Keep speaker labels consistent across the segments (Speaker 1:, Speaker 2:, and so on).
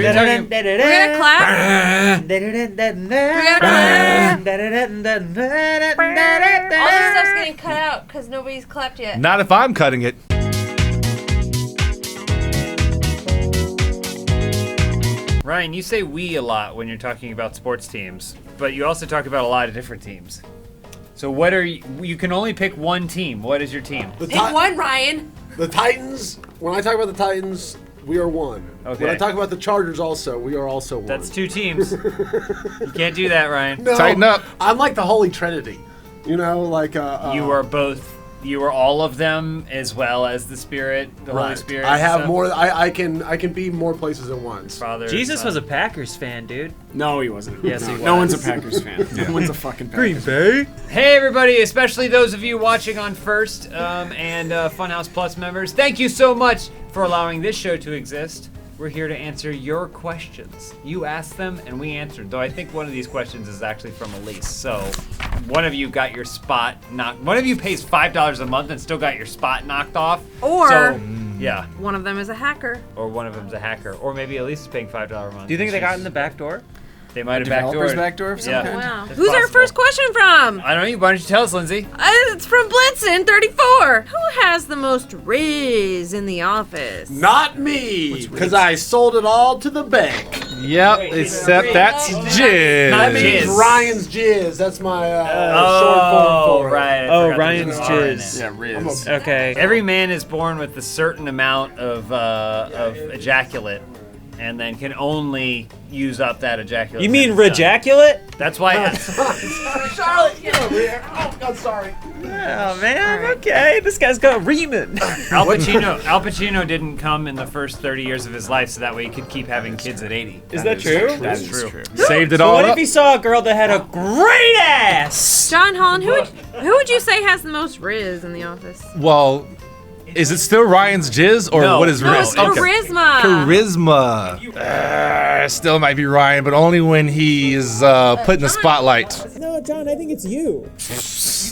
Speaker 1: We're gonna clap. All this stuff's getting cut out because nobody's clapped yet.
Speaker 2: Not if I'm cutting it.
Speaker 3: Ryan, you say we a lot when you're talking about sports teams, but you also talk about a lot of different teams. So what are you can only pick one team. What is your team?
Speaker 1: Pick one, Ryan.
Speaker 4: The Titans, when I talk about the Titans, we are one.
Speaker 3: Okay.
Speaker 4: When I talk about the Chargers also, we are also one.
Speaker 3: That's 2 teams. You can't do that, Ryan.
Speaker 4: No,
Speaker 2: Tighten up.
Speaker 4: I'm like the Holy Trinity. You know, like...
Speaker 3: you are both... You are all of them, as well as the Spirit, the Holy Spirit.
Speaker 4: I have
Speaker 3: stuff.
Speaker 4: more... I can be more places at once.
Speaker 3: Father,
Speaker 5: Jesus
Speaker 3: Son.
Speaker 5: was a Packers fan, dude.
Speaker 6: No, he wasn't.
Speaker 5: Yes, he was.
Speaker 6: No one's a Packers fan. No one's a fucking Packers
Speaker 2: Bay.
Speaker 3: Hey everybody, especially those of you watching on First and Funhaus Plus members, thank you so much for allowing this show to exist. We're here to answer your questions. You asked them and we answered, though I think one of these questions is actually from Elise. So one of you got your spot knocked. One of you pays $5 a month and still got your spot knocked off.
Speaker 1: Or
Speaker 3: yeah.
Speaker 1: one of them is a hacker.
Speaker 3: Or one of them's a hacker. Or maybe Elise is paying $5 a month.
Speaker 5: Do you think they got in the back door?
Speaker 3: They might have
Speaker 6: Developer's
Speaker 3: backdoored.
Speaker 6: backdoor of some kind?
Speaker 1: Wow.
Speaker 3: It's
Speaker 1: Who's our
Speaker 3: possible.
Speaker 1: first question from?
Speaker 3: I don't know. Why don't you tell us, Lindsay?
Speaker 1: It's from Blitzen34. Who has the most Rizz in the office?
Speaker 4: Not me, because I sold it all to the bank.
Speaker 2: Yep, except that's Jizz.
Speaker 3: Not
Speaker 4: It's
Speaker 3: Jizz.
Speaker 4: Ryan's Jizz. That's my short
Speaker 3: Oh,
Speaker 4: form for it.
Speaker 3: right. I
Speaker 5: Oh,
Speaker 3: forgot
Speaker 5: Ryan's
Speaker 3: there's an R in
Speaker 5: Jizz.
Speaker 3: it.
Speaker 6: Yeah, Rizz.
Speaker 5: Okay.
Speaker 3: Every man is born with a certain amount of ejaculate, and then can only use up that ejaculate.
Speaker 5: You mean
Speaker 3: when it's done.
Speaker 5: rejaculate?
Speaker 3: That's why.
Speaker 4: Charlotte, get over here. Oh, God, sorry.
Speaker 5: Oh man, okay. This guy's got Riemann.
Speaker 3: Al Pacino didn't come in the first 30 years of his life, so that way he could keep having kids at 80.
Speaker 5: Is that true?
Speaker 3: That's true.
Speaker 2: Saved it
Speaker 5: So
Speaker 2: all
Speaker 5: what
Speaker 2: up.
Speaker 5: if he saw a girl that had a great ass?
Speaker 1: John Holland, who would you say has the most Rizz in the office?
Speaker 2: Well, is it still Ryan's Jizz or
Speaker 3: No.
Speaker 2: what is
Speaker 1: No,
Speaker 2: Rizz?
Speaker 1: charisma.
Speaker 2: Charisma. Still might be Ryan, but only when he is put in the spotlight.
Speaker 5: No, John, I think it's you.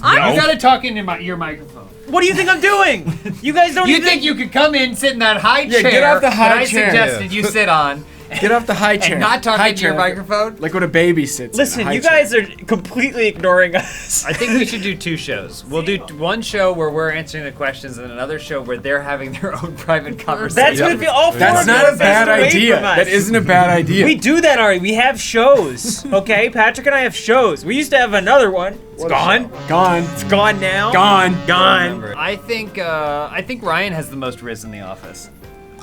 Speaker 3: You gotta talk into your microphone.
Speaker 5: What do you think I'm doing? You guys don't
Speaker 3: You
Speaker 5: even
Speaker 3: think you could come in, sit in that high chair
Speaker 6: get off the high
Speaker 3: that
Speaker 6: chair.
Speaker 3: I suggested you sit on,
Speaker 6: Get off the high chair.
Speaker 3: and not talk
Speaker 6: High
Speaker 3: into your
Speaker 6: chair.
Speaker 3: microphone?
Speaker 6: Like when a baby sits.
Speaker 5: Listen,
Speaker 6: in a high
Speaker 5: you
Speaker 6: chair.
Speaker 5: guys are completely ignoring us.
Speaker 3: I think we should do 2 shows. We'll do one show where we're answering the questions and another show where they're having their own private conversation.
Speaker 5: That's gonna be all 4
Speaker 6: That's
Speaker 5: of
Speaker 6: not
Speaker 5: you
Speaker 6: a bad
Speaker 5: away
Speaker 6: idea.
Speaker 5: from us.
Speaker 6: That isn't a bad idea.
Speaker 5: We do that already. We have shows. Okay, Patrick and I have shows. We used to have another one. It's gone.
Speaker 6: Gone.
Speaker 5: It's gone now.
Speaker 6: Gone.
Speaker 5: Gone.
Speaker 3: I think Ryan has the most Rizz in the office.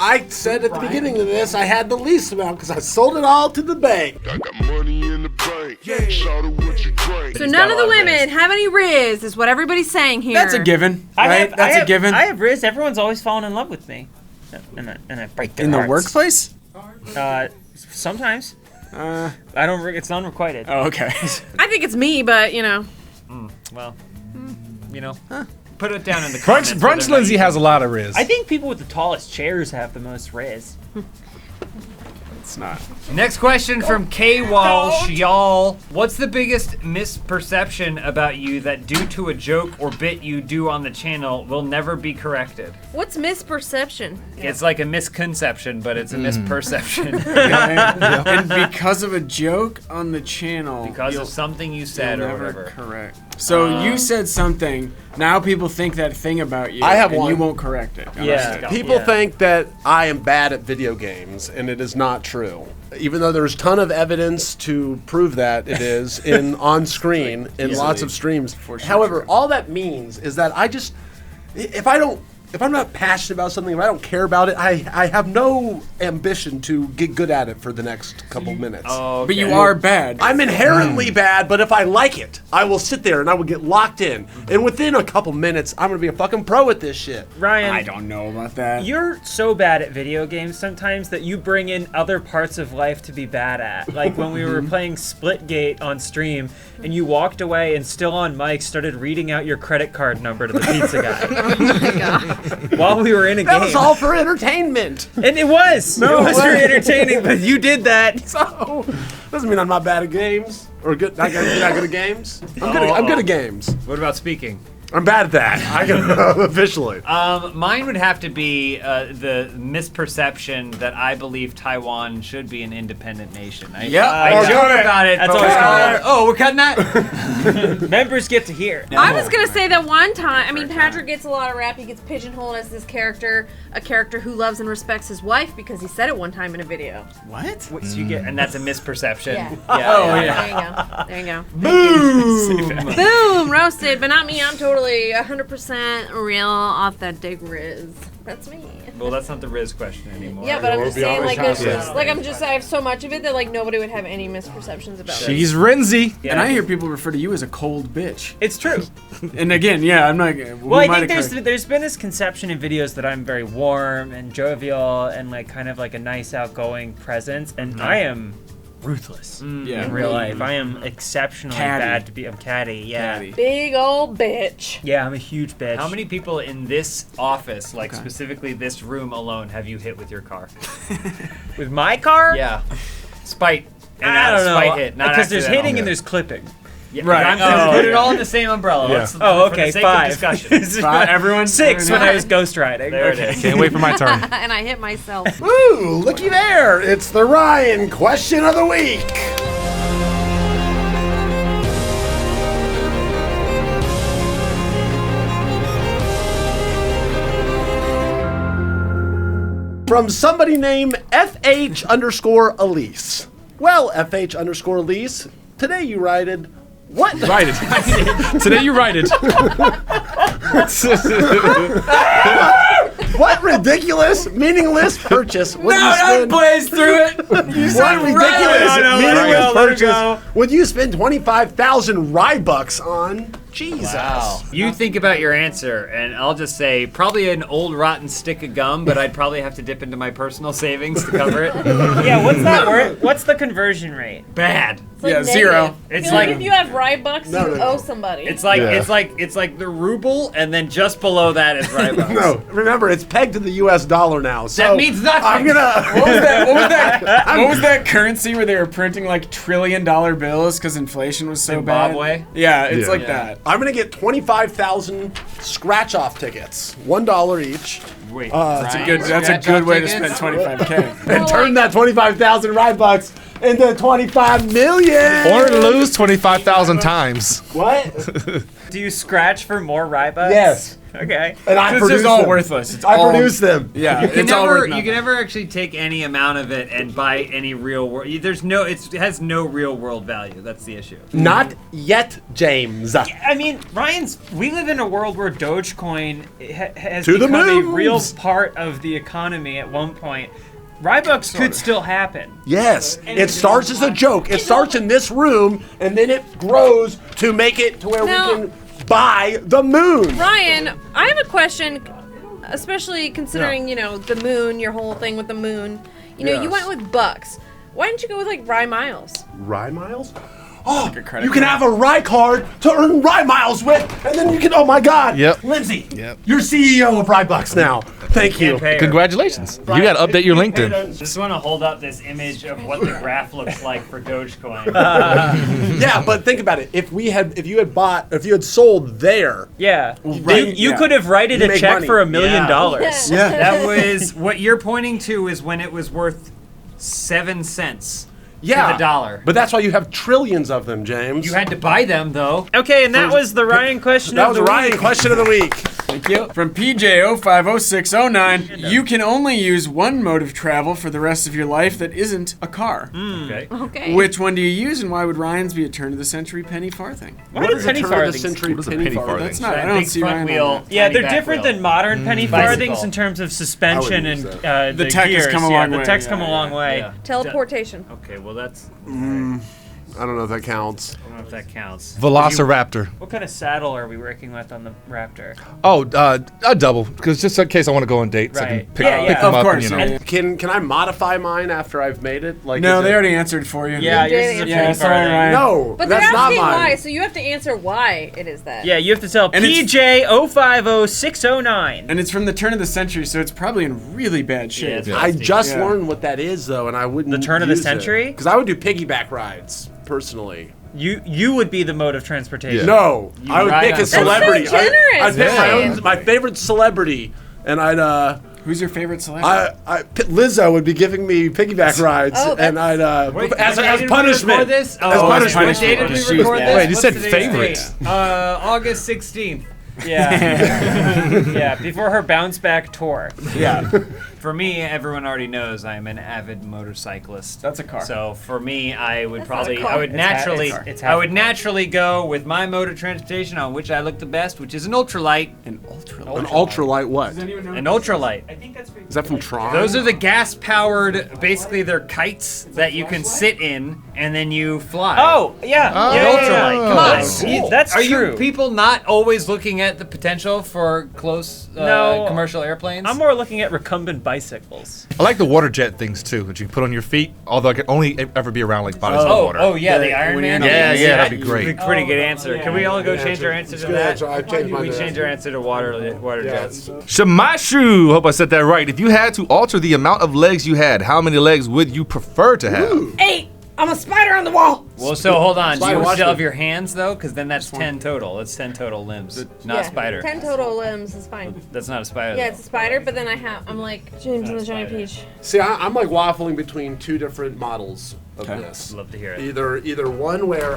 Speaker 4: I said at the beginning of this, I had the least amount because I sold it all to the bank.
Speaker 7: I got money in the bank. Shout out what you drink.
Speaker 1: So none of the women have any Rizz, is what everybody's saying here.
Speaker 6: That's a given. Right? That's a given.
Speaker 5: I have Rizz. Everyone's always fallen in love with me, and I break their
Speaker 6: in the
Speaker 5: hearts.
Speaker 6: workplace?
Speaker 5: Sometimes. I don't. It's unrequited.
Speaker 6: Oh, okay.
Speaker 1: I think it's me, but you know.
Speaker 3: Well, put it down in the comments.
Speaker 2: Brunch Lindsay has a lot of Rizz.
Speaker 5: I think people with the tallest chairs have the most Rizz.
Speaker 6: It's not.
Speaker 3: Next question from K Walsh, y'all. What's the biggest misperception about you that due to a joke or bit you do on the channel will never be corrected?
Speaker 1: What's misperception?
Speaker 3: It's like a misconception, but it's a misperception.
Speaker 6: And because of a joke on the channel,
Speaker 3: Because
Speaker 6: you'll
Speaker 3: of something you said or
Speaker 6: never
Speaker 3: whatever.
Speaker 6: correct. So you said something. Now people think that thing about you.
Speaker 4: I have
Speaker 6: and
Speaker 4: one.
Speaker 6: you won't correct it.
Speaker 5: Yeah.
Speaker 4: People think that I am bad at video games, and it is not true. Even though there's a ton of evidence to prove that it is on screen in lots of streams. However, all that means is that if I'm not passionate about something, if I don't care about it, I have no ambition to get good at it for the next couple minutes.
Speaker 3: Oh,
Speaker 6: But you are bad.
Speaker 4: I'm inherently bad, but if I like it, I will sit there and I will get locked in. And within a couple minutes, I'm going to be a fucking pro at this shit.
Speaker 5: Ryan,
Speaker 6: I don't know about that.
Speaker 5: you're so bad at video games sometimes that you bring in other parts of life to be bad at. Like when we were playing Splitgate on stream, and you walked away and still on mic started reading out your credit card number to the pizza guy.
Speaker 1: Oh my god.
Speaker 5: While we were in a
Speaker 4: That
Speaker 5: game.
Speaker 4: was all for entertainment.
Speaker 5: And it was.
Speaker 4: No
Speaker 5: it was
Speaker 4: way.
Speaker 5: very entertaining, but you did that.
Speaker 4: So, doesn't mean I'm not bad at games or good. Not good at games. I'm good at games.
Speaker 3: What about speaking?
Speaker 4: I'm bad at that. I can officially.
Speaker 3: Mine would have to be the misperception that I believe Taiwan should be an independent nation. I joke about it.
Speaker 5: That's
Speaker 3: but
Speaker 5: always
Speaker 3: we're- Oh, we're cutting that?
Speaker 5: Members get to hear.
Speaker 1: I was gonna say that one time. I mean, Patrick gets a lot of rap. He gets pigeonholed as this character, a character who loves and respects his wife because he said it one time in a video.
Speaker 6: What?
Speaker 5: So you get,
Speaker 3: And that's a misperception.
Speaker 1: Yeah.
Speaker 3: Yeah.
Speaker 1: There you go.
Speaker 3: Boom!
Speaker 1: Boom, roasted, but not me. I'm totally 100% real, authentic Rizz. That's me.
Speaker 3: Well, that's not the Rizz question anymore.
Speaker 1: Yeah, but I'm just saying, like, there's,
Speaker 2: Yeah.
Speaker 1: like, I have so much of it that, like, nobody would have any misperceptions about it.
Speaker 2: She's Renzi.
Speaker 3: Yeah.
Speaker 6: And I hear people refer to you as a cold bitch.
Speaker 5: it's true.
Speaker 6: And again, yeah, I'm not.
Speaker 5: Well, I think there's been this conception in videos that I'm very warm and jovial and like kind of like a nice outgoing presence, and I am ruthless
Speaker 6: Yeah.
Speaker 5: in real life. I am exceptionally
Speaker 6: Catty.
Speaker 5: bad to be. I'm catty. Yeah.
Speaker 6: Catty.
Speaker 1: Big old bitch.
Speaker 5: Yeah, I'm a huge bitch.
Speaker 3: How many people in this office, like specifically this room alone, have you hit with your car?
Speaker 5: with my car?
Speaker 3: Yeah. Spite. And
Speaker 5: I
Speaker 3: not a
Speaker 5: don't know.
Speaker 3: spite hit. Not
Speaker 5: Because there's
Speaker 3: accidental.
Speaker 5: hitting and there's clipping.
Speaker 3: Yeah,
Speaker 6: Right.
Speaker 3: I'm gonna
Speaker 5: Oh,
Speaker 3: put it
Speaker 5: yeah.
Speaker 3: all in the same umbrella.
Speaker 2: Yeah.
Speaker 3: Let's,
Speaker 5: Oh,
Speaker 3: for
Speaker 5: okay,
Speaker 3: the sake
Speaker 5: 5.
Speaker 3: of discussion.
Speaker 6: Everyone.
Speaker 5: 6 when I was ghost riding.
Speaker 3: There
Speaker 5: Okay.
Speaker 3: it is.
Speaker 2: Can't wait for my turn.
Speaker 1: And I hit myself.
Speaker 4: Woo! Looky there. It's the Ryan question of the week. From somebody named FH_Elise. Well, FH_Elise, today you writed, what?
Speaker 2: Write it. Today you write it.
Speaker 4: What ridiculous, meaningless purchase would you spend?
Speaker 5: blaze through it.
Speaker 4: What ridiculous, meaningless purchase would you spend 25,000 Rybucks on? Jesus.
Speaker 3: Wow. You think about your answer, and I'll just say probably an old rotten stick of gum, but I'd probably have to dip into my personal savings to cover it.
Speaker 5: Yeah, what's that word? What's the conversion rate?
Speaker 3: Bad.
Speaker 1: It's like
Speaker 6: Yeah,
Speaker 1: negative.
Speaker 6: 0.
Speaker 3: It's
Speaker 1: I feel
Speaker 3: like-
Speaker 1: if you have Rybucks,
Speaker 4: No,
Speaker 1: you
Speaker 4: no.
Speaker 1: owe somebody.
Speaker 3: It's like
Speaker 2: Yeah.
Speaker 3: it's like the ruble, and then just below that is Rybucks.
Speaker 4: No, remember, it's pegged to the US dollar now. So
Speaker 3: That means nothing.
Speaker 4: I'm gonna.
Speaker 6: What was that currency where they were printing like $1 trillion bills because inflation was so
Speaker 3: Zimbabwe?
Speaker 6: bad? Yeah, it's
Speaker 2: Yeah.
Speaker 6: like
Speaker 3: Yeah.
Speaker 6: that.
Speaker 4: I'm gonna get 25,000 scratch-off tickets, $1 each,
Speaker 3: Wait,
Speaker 6: That's a good way to spend 25K.
Speaker 4: and turn that 25,000 Rybucks into 25 million.
Speaker 2: Or lose 25,000 times.
Speaker 4: What?
Speaker 5: Do you scratch for more Rybucks?
Speaker 4: Yes.
Speaker 5: Okay.
Speaker 4: And I
Speaker 6: It's
Speaker 4: produce
Speaker 6: just all
Speaker 4: them.
Speaker 6: worthless. It's
Speaker 4: I
Speaker 6: all,
Speaker 4: produce them.
Speaker 6: Yeah,
Speaker 3: You can
Speaker 6: it's all
Speaker 3: never
Speaker 6: worth
Speaker 3: you
Speaker 6: nothing.
Speaker 3: can never actually take any amount of it and buy any real world. There's no it has no real world value. That's the issue.
Speaker 4: Not yet, James.
Speaker 5: I mean, we live in a world where Dogecoin has
Speaker 4: To the
Speaker 5: become a
Speaker 4: moons.
Speaker 5: real part of the economy at one point. Rybucks could still happen.
Speaker 4: Yes, it starts as a joke. It starts in this room, and then it grows to make it to where
Speaker 1: Now-
Speaker 4: we can buy the moon.
Speaker 1: Ryan, I have a question, especially considering, you know, the moon, your whole thing with the moon. You know, you
Speaker 4: Yes.
Speaker 1: went with bucks. Why didn't you go with, like, Rye Miles?
Speaker 4: Rye miles? Oh,
Speaker 6: a credit
Speaker 4: you can
Speaker 6: card.
Speaker 4: have a Rye card to earn Rye miles with, and then you can, oh my God.
Speaker 2: Yep.
Speaker 4: Lindsay,
Speaker 2: Yep.
Speaker 4: you're CEO of Rye Bucks now. Thank you.
Speaker 3: Pay her.
Speaker 2: Congratulations. You got to update your LinkedIn.
Speaker 3: Just want to hold up this image of what the graph looks like for Dogecoin.
Speaker 4: Yeah, but think about it. If you had sold there,
Speaker 5: Yeah.
Speaker 4: Right,
Speaker 5: You
Speaker 6: yeah.
Speaker 5: could have writed
Speaker 4: You
Speaker 5: a
Speaker 4: make
Speaker 5: check
Speaker 4: money.
Speaker 5: for $1 million.
Speaker 1: Yeah.
Speaker 3: That was what you're pointing to is when it was worth 7 cents
Speaker 4: yeah,
Speaker 3: to the dollar.
Speaker 4: But that's why you have trillions of them, James.
Speaker 3: You had to buy them though.
Speaker 5: Okay, and that was the Ryan question
Speaker 4: that
Speaker 5: of
Speaker 4: was
Speaker 5: the
Speaker 4: a Ryan
Speaker 5: week.
Speaker 4: question of the week.
Speaker 6: Thank you. From PJ050609, you can only use one mode of travel for the rest of your life that isn't a car.
Speaker 3: Okay.
Speaker 1: Okay.
Speaker 6: Which one do you use, and why would Ryan's be a turn of the century penny farthing?
Speaker 5: Why
Speaker 4: What
Speaker 5: do
Speaker 4: is
Speaker 5: penny
Speaker 4: a turn of the
Speaker 5: farthings?
Speaker 4: century
Speaker 2: What is a
Speaker 4: penny
Speaker 2: penny
Speaker 4: farthing?
Speaker 2: farthing?
Speaker 6: That's not.
Speaker 3: That
Speaker 6: I don't
Speaker 3: big
Speaker 6: see
Speaker 3: front
Speaker 6: Ryan.
Speaker 3: wheel.
Speaker 6: On that.
Speaker 5: Yeah,
Speaker 3: tiny
Speaker 5: they're
Speaker 3: back
Speaker 5: different
Speaker 3: wheel.
Speaker 5: than modern penny farthings
Speaker 3: Bicycle.
Speaker 5: in terms of suspension
Speaker 4: use
Speaker 5: and
Speaker 4: that.
Speaker 6: The tech has
Speaker 5: gears.
Speaker 6: come a
Speaker 5: Yeah,
Speaker 6: long
Speaker 5: the
Speaker 6: way,
Speaker 5: tech's
Speaker 6: yeah,
Speaker 5: come a long way.
Speaker 3: Yeah.
Speaker 1: Teleportation.
Speaker 3: Okay, well that's
Speaker 4: I don't know if that counts.
Speaker 3: I don't know if that counts.
Speaker 2: Velociraptor.
Speaker 5: What kind of saddle are we working with on the Raptor?
Speaker 2: Oh, a double, because just in case I want to go on dates, I
Speaker 5: Right.
Speaker 2: can pick,
Speaker 5: Yeah, yeah.
Speaker 2: pick them
Speaker 6: Of
Speaker 2: up.
Speaker 6: course,
Speaker 2: And, you know.
Speaker 6: yeah.
Speaker 4: Can I modify mine after I've made it? Like
Speaker 6: No,
Speaker 4: is
Speaker 6: they
Speaker 4: it-
Speaker 6: already answered for you.
Speaker 5: Yeah,
Speaker 1: You
Speaker 5: yours
Speaker 1: did
Speaker 5: is a
Speaker 1: answer.
Speaker 5: penny
Speaker 6: Yeah, sorry,
Speaker 5: farthing.
Speaker 6: Ryan.
Speaker 4: No,
Speaker 1: But they're
Speaker 4: that's not
Speaker 1: asking
Speaker 4: mine.
Speaker 1: why, so you have to answer why it is that.
Speaker 5: Yeah, you have to tell
Speaker 6: And it's-
Speaker 5: PJ050609.
Speaker 6: And it's from the turn of the century, so it's probably in really bad shape.
Speaker 3: it's
Speaker 4: I just
Speaker 6: Yeah.
Speaker 4: learned what that is though, and I wouldn't.
Speaker 5: The turn of the century?
Speaker 4: because I would do piggyback rides personally.
Speaker 5: You would be the mode of transportation.
Speaker 2: Yeah.
Speaker 4: No, I would
Speaker 3: ride
Speaker 4: pick
Speaker 3: on
Speaker 4: a celebrity.
Speaker 1: That's so generous,
Speaker 4: I'd pick
Speaker 1: Ryan.
Speaker 4: my favorite celebrity, and I'd
Speaker 6: Who's your favorite celebrity?
Speaker 4: Lizzo would be giving me piggyback rides,
Speaker 1: Oh,
Speaker 4: and I'd
Speaker 3: Wait,
Speaker 4: as
Speaker 3: what day did we
Speaker 4: punishment.
Speaker 3: record this?
Speaker 4: As
Speaker 3: punishment. What
Speaker 4: punishment.
Speaker 3: day did we
Speaker 6: Shoot.
Speaker 3: record this?
Speaker 2: Wait, you
Speaker 3: What's
Speaker 2: said
Speaker 3: today's
Speaker 2: favorites.
Speaker 3: date? August 16th.
Speaker 5: Yeah. Yeah, before her bounce back tour.
Speaker 3: Yeah. For me, everyone already knows I'm an avid motorcyclist.
Speaker 6: That's a car.
Speaker 3: So for me, I would
Speaker 1: That's not a
Speaker 3: probably,
Speaker 1: car.
Speaker 3: I would
Speaker 5: It's
Speaker 3: naturally,
Speaker 5: it's
Speaker 3: I would
Speaker 5: half a car.
Speaker 3: naturally go with my mode of transportation on which I look the best, which is an ultralight.
Speaker 6: An ultra.
Speaker 4: An ultralight what?
Speaker 3: An ultralight.
Speaker 5: I think that's
Speaker 4: Is that from Tron?
Speaker 3: Those are the gas-powered, basically they're kites that you can sit in and then you fly.
Speaker 5: Oh, yeah.
Speaker 2: Oh.
Speaker 5: Yeah,
Speaker 3: Ultralight.
Speaker 5: yeah, yeah.
Speaker 3: Come on.
Speaker 5: That's, that's
Speaker 3: Are
Speaker 5: true.
Speaker 3: you people not always looking at the potential for close
Speaker 5: No.
Speaker 3: commercial airplanes?
Speaker 5: I'm more looking at recumbent bicycles.
Speaker 2: I like the water jet things too, that you can put on your feet. Although I can only ever be around like bodies of water.
Speaker 3: Oh yeah, the
Speaker 6: Yeah,
Speaker 3: Iron
Speaker 6: when
Speaker 3: Man.
Speaker 6: you're in
Speaker 2: Yeah,
Speaker 3: things?
Speaker 2: yeah, that'd be great.
Speaker 3: Pretty good answer.
Speaker 5: yeah.
Speaker 3: Can we all go
Speaker 4: Yeah,
Speaker 3: change our
Speaker 4: it's
Speaker 3: answer to
Speaker 4: good
Speaker 3: that?
Speaker 4: answer. I've changed my
Speaker 3: We
Speaker 4: answer.
Speaker 3: change our answer to water jets.
Speaker 2: Shamashu, hope I said that right. If you had to alter the amount of legs you had, how many legs would you prefer to have?
Speaker 1: 8. I'm a spider on the wall.
Speaker 3: Well, so hold on. Do
Speaker 4: Spider,
Speaker 3: you
Speaker 4: watch
Speaker 3: still
Speaker 4: me.
Speaker 3: have your hands though? Because then that's 10 total. That's 10 total limbs, not a spider.
Speaker 1: 10 total limbs is fine.
Speaker 3: That's not a spider.
Speaker 1: Yeah,
Speaker 3: though.
Speaker 1: it's a spider, but then I'm like James and the Giant Peach.
Speaker 4: See, I'm like waffling between two different models of
Speaker 6: Okay.
Speaker 4: this.
Speaker 3: Love to hear it.
Speaker 4: Either one where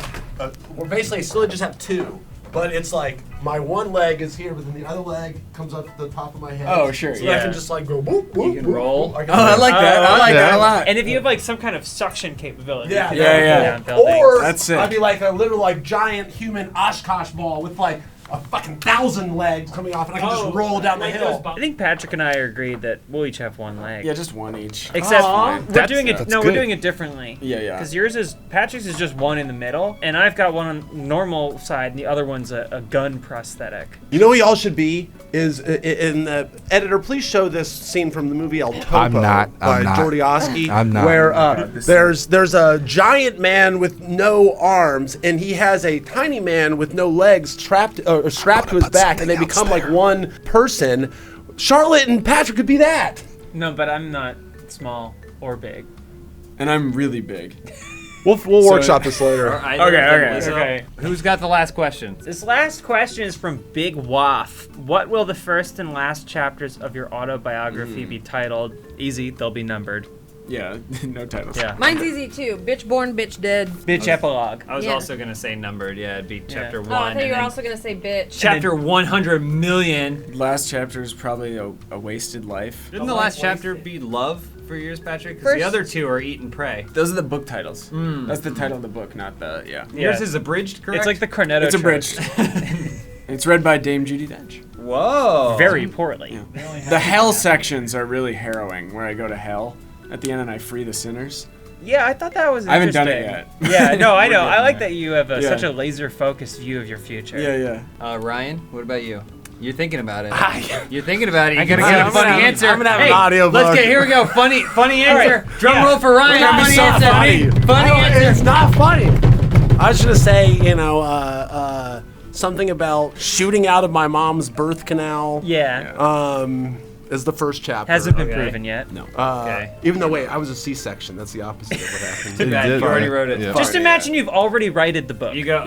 Speaker 4: basically I still just have two, but it's like my one leg is here, but then the other leg comes up the top of my head.
Speaker 6: Oh, sure,
Speaker 4: So I
Speaker 6: yeah.
Speaker 4: can just like go boop boop.
Speaker 3: You can
Speaker 4: boop,
Speaker 3: roll.
Speaker 4: boop.
Speaker 6: Oh, I like that. I like that a lot.
Speaker 5: And if you have like some kind of suction capability,
Speaker 4: Yeah,
Speaker 5: you can
Speaker 6: yeah,
Speaker 5: go
Speaker 6: yeah.
Speaker 5: down buildings.
Speaker 4: Or
Speaker 6: That's sick.
Speaker 4: I'd be like a little like giant human Oshkosh ball with like a fucking 1,000 legs coming off, and I can just roll down the hill.
Speaker 5: I think Patrick and I are agreed that we'll each have one leg.
Speaker 6: Yeah, just one each.
Speaker 5: Except
Speaker 4: Aw.
Speaker 5: we're doing it.
Speaker 2: That's
Speaker 5: No, we're
Speaker 2: good.
Speaker 5: doing it differently.
Speaker 6: Yeah, yeah.
Speaker 5: Because yours is Patrick's is just one in the middle, and I've got one on normal side, and the other one's a gun prosthetic.
Speaker 4: You know what y'all should be is in the editor. Please show this scene from the movie El Topo
Speaker 2: I'm not.
Speaker 4: by Jordiowski,
Speaker 2: I'm not.
Speaker 4: where there's a giant man with no arms and he has a tiny man with no legs strapped to his back, and they become like one person. Charlotte and Patrick could be that.
Speaker 5: No, but I'm not small or big.
Speaker 6: And I'm really big.
Speaker 4: We'll workshop this later.
Speaker 5: Okay.
Speaker 3: Who's got the last question?
Speaker 5: This last question is from Big Waff. What will the first and last chapters of your autobiography be titled? Easy, they'll be numbered.
Speaker 6: Yeah, no titles.
Speaker 5: Yeah.
Speaker 1: Mine's easy too. Bitch born, bitch dead.
Speaker 5: Bitch epilogue.
Speaker 3: I was
Speaker 1: Yeah.
Speaker 3: also gonna say numbered. Yeah, it'd be chapter
Speaker 1: Oh,
Speaker 3: 1.
Speaker 1: I thought you
Speaker 3: and
Speaker 1: were
Speaker 3: then
Speaker 1: also gonna say bitch.
Speaker 3: chapter 100 million.
Speaker 6: Last chapter is probably a wasted life.
Speaker 3: Didn't the last chapter be love for yours, Patrick? Because
Speaker 1: First-
Speaker 3: the other two are eat and pray.
Speaker 6: Those are the book titles. That's the title of the book, not the
Speaker 5: Yeah.
Speaker 3: Yours is abridged, correct?
Speaker 5: It's like the Cornetto.
Speaker 6: It's
Speaker 5: Church.
Speaker 6: abridged. It's read by Dame Judi Dench.
Speaker 3: Whoa.
Speaker 5: Very poorly.
Speaker 6: The hell sections are really harrowing, where I go to hell at the end and I free the sinners.
Speaker 5: Yeah, I thought that was
Speaker 6: I haven't done
Speaker 5: interesting.
Speaker 6: it yet.
Speaker 5: Yeah, no, I know.
Speaker 6: We're
Speaker 5: I
Speaker 6: getting
Speaker 5: like
Speaker 6: there.
Speaker 5: that you have
Speaker 6: Yeah.
Speaker 5: such a laser focused view of your future.
Speaker 6: Yeah, yeah.
Speaker 3: Ryan, what about you? You're thinking about it. You're thinking about it. You gotta
Speaker 4: I'm
Speaker 3: get a
Speaker 4: gonna
Speaker 3: funny
Speaker 4: have-
Speaker 3: answer.
Speaker 4: I'm gonna have
Speaker 3: hey,
Speaker 4: an audiobook.
Speaker 3: Let's get. Here we go. Funny answer. Drum
Speaker 5: yeah.
Speaker 3: roll for Ryan.
Speaker 6: gonna be
Speaker 3: Funny
Speaker 6: so
Speaker 3: answer.
Speaker 6: funny.
Speaker 3: Funny
Speaker 4: No,
Speaker 3: answer.
Speaker 4: it's not funny. I was gonna say, something about shooting out of my mom's birth canal.
Speaker 5: Yeah.
Speaker 4: Is the first chapter.
Speaker 5: Hasn't been
Speaker 3: Okay.
Speaker 5: proven yet.
Speaker 6: No.
Speaker 3: Okay.
Speaker 4: Even though, wait, I was a C-section. That's the opposite of what happened.
Speaker 3: Bad,
Speaker 2: did,
Speaker 3: you already
Speaker 2: right?
Speaker 3: wrote it.
Speaker 2: Yeah.
Speaker 5: Just imagine you've already righted the book.
Speaker 3: You go.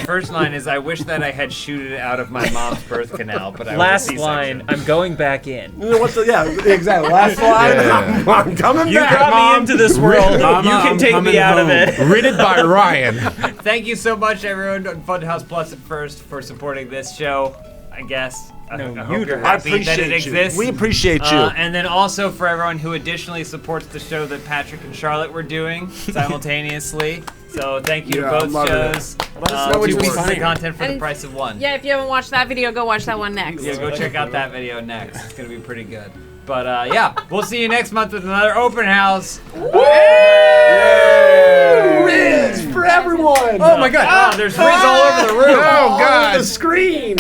Speaker 3: First line is, I wish that I had shooted it out of my mom's birth canal, but I was a
Speaker 5: Last
Speaker 3: C-section.
Speaker 5: line, I'm going back in.
Speaker 4: You know what's the, yeah, exactly. Last line.
Speaker 2: Yeah.
Speaker 4: I'm coming
Speaker 5: You
Speaker 4: back,
Speaker 5: brought
Speaker 4: Mom.
Speaker 5: me into this world.
Speaker 6: Mama,
Speaker 5: You can
Speaker 6: I'm
Speaker 5: take
Speaker 6: coming
Speaker 5: me out of
Speaker 6: home.
Speaker 5: it.
Speaker 2: Written by Ryan.
Speaker 3: Thank you so much, everyone, on Funhaus Plus at first for supporting this show. I guess.
Speaker 5: No,
Speaker 3: I hope
Speaker 5: you
Speaker 3: you're
Speaker 5: do.
Speaker 4: I
Speaker 3: happy that it
Speaker 4: appreciate you.
Speaker 3: exists.
Speaker 4: We appreciate you.
Speaker 3: And then also for everyone who additionally supports the show that Patrick and Charlotte were doing simultaneously. So thank you to
Speaker 4: Yeah,
Speaker 3: both
Speaker 4: I'm loving it.
Speaker 3: shows.
Speaker 6: Let us know which
Speaker 3: 2
Speaker 6: one's
Speaker 3: pieces of
Speaker 6: funnier.
Speaker 3: content for the
Speaker 1: And-
Speaker 3: price of one.
Speaker 1: Yeah, if you haven't watched that video, go watch that one next.
Speaker 3: Yeah, go check out that video next. It's gonna be pretty good. But yeah, we'll see you next month with another open house.
Speaker 4: Rizz for everyone.
Speaker 3: Oh my God! Oh, there's Rizz all over the room.
Speaker 2: Oh,
Speaker 4: All over
Speaker 2: God.
Speaker 4: the screen.